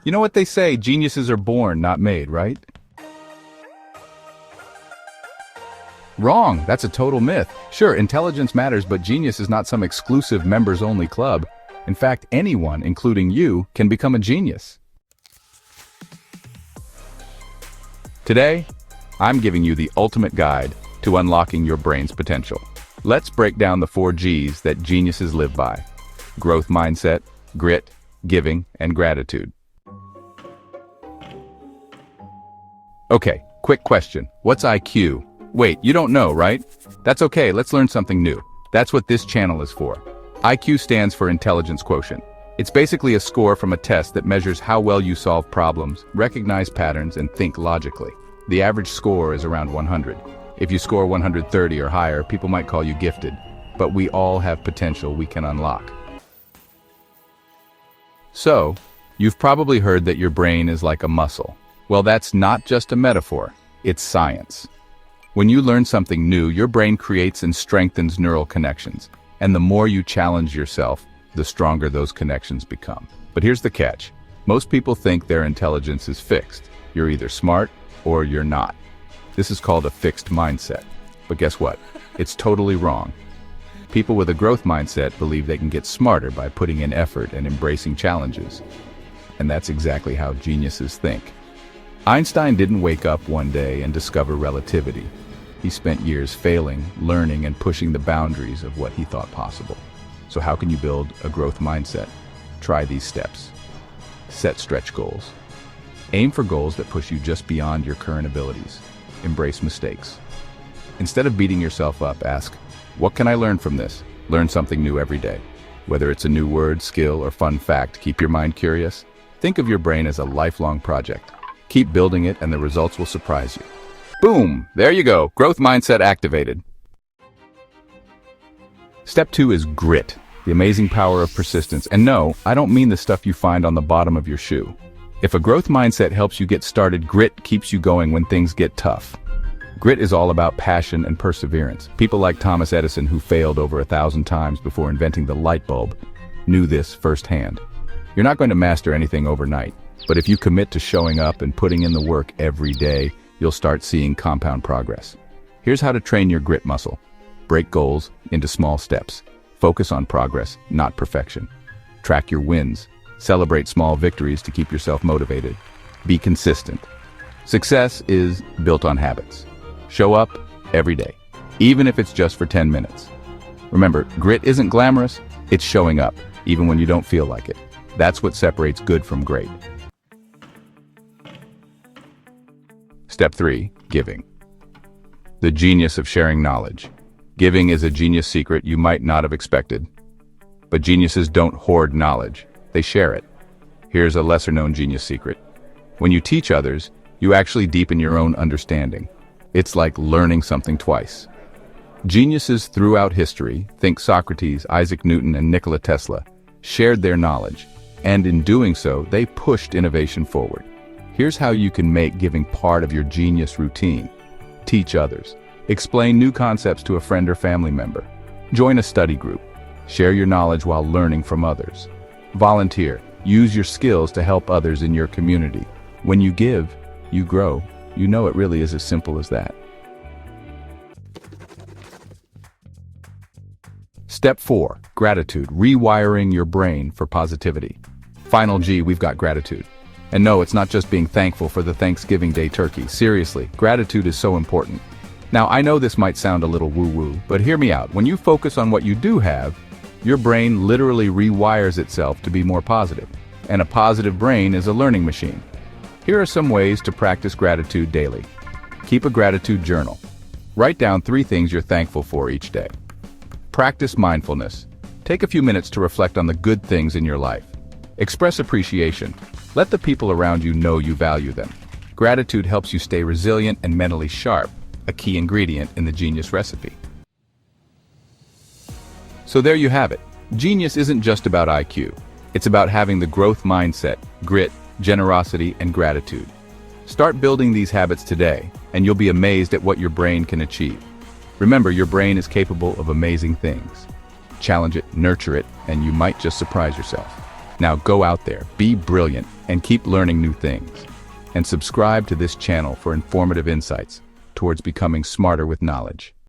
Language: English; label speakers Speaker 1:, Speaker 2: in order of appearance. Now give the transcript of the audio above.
Speaker 1: You know what they say, geniuses are born, not made, right? Wrong, that's a total myth. Sure, intelligence matters, but genius is not some exclusive members-only club. In fact, anyone, including you, can become a genius. Today, I'm giving you the ultimate guide to unlocking your brain's potential. Let's break down the 4 G's that geniuses live by: growth mindset, grit, giving, and gratitude. Okay, quick question. What's IQ? Wait, you don't know, right? That's okay, let's learn something new. That's what this channel is for. IQ stands for Intelligence Quotient. It's basically a score from a test that measures how well you solve problems, recognize patterns, and think logically. The average score is around 100. If you score 130 or higher, people might call you gifted. But we all have potential we can unlock. So, you've probably heard that your brain is like a muscle. Well, that's not just a metaphor, it's science. When you learn something new, your brain creates and strengthens neural connections. And the more you challenge yourself, the stronger those connections become. But here's the catch. Most people think their intelligence is fixed. You're either smart or you're not. This is called a fixed mindset. But guess what? It's totally wrong. People with a growth mindset believe they can get smarter by putting in effort and embracing challenges. And that's exactly how geniuses think. Einstein didn't wake up one day and discover relativity. He spent years failing, learning, and pushing the boundaries of what he thought possible. So how can you build a growth mindset? Try these steps. Set stretch goals. Aim for goals that push you just beyond your current abilities. Embrace mistakes. Instead of beating yourself up, ask, what can I learn from this? Learn something new every day. Whether it's a new word, skill, or fun fact, keep your mind curious. Think of your brain as a lifelong project. Keep building it and the results will surprise you. Boom! There you go. Growth mindset activated. Step 2 is grit, the amazing power of persistence. And no, I don't mean the stuff you find on the bottom of your shoe. If a growth mindset helps you get started, grit keeps you going when things get tough. Grit is all about passion and perseverance. People like Thomas Edison, who failed over 1,000 times before inventing the light bulb, knew this firsthand. You're not going to master anything overnight, but if you commit to showing up and putting in the work every day, you'll start seeing compound progress. Here's how to train your grit muscle. Break goals into small steps. Focus on progress, not perfection. Track your wins. Celebrate small victories to keep yourself motivated. Be consistent. Success is built on habits. Show up every day, even if it's just for 10 minutes. Remember, grit isn't glamorous, it's showing up, even when you don't feel like it. That's what separates good from great. Step 3, giving. The genius of sharing knowledge. Giving is a genius secret you might not have expected. But geniuses don't hoard knowledge, they share it. Here's a lesser-known genius secret. When you teach others, you actually deepen your own understanding. It's like learning something twice. Geniuses throughout history, think Socrates, Isaac Newton, and Nikola Tesla, shared their knowledge, and in doing so, they pushed innovation forward. Here's how you can make giving part of your genius routine. Teach others. Explain new concepts to a friend or family member. Join a study group. Share your knowledge while learning from others. Volunteer. Use your skills to help others in your community. When you give, you grow. You know it really is as simple as that. Step 4, gratitude, rewiring your brain for positivity. Final G, we've got gratitude. And no, it's not just being thankful for the Thanksgiving Day turkey. Seriously, gratitude is so important. Now, I know this might sound a little woo-woo, but hear me out. When you focus on what you do have, your brain literally rewires itself to be more positive. And a positive brain is a learning machine. Here are some ways to practice gratitude daily. Keep a gratitude journal. Write down 3 things you're thankful for each day. Practice mindfulness. Take a few minutes to reflect on the good things in your life. Express appreciation. Let the people around you know you value them. Gratitude helps you stay resilient and mentally sharp, a key ingredient in the genius recipe. So there you have it. Genius isn't just about IQ. It's about having the growth mindset, grit, generosity, and gratitude. Start building these habits today, and you'll be amazed at what your brain can achieve. Remember, your brain is capable of amazing things. Challenge it, nurture it, and you might just surprise yourself. Now go out there, be brilliant, and keep learning new things. And subscribe to this channel for informative insights towards becoming smarter with knowledge.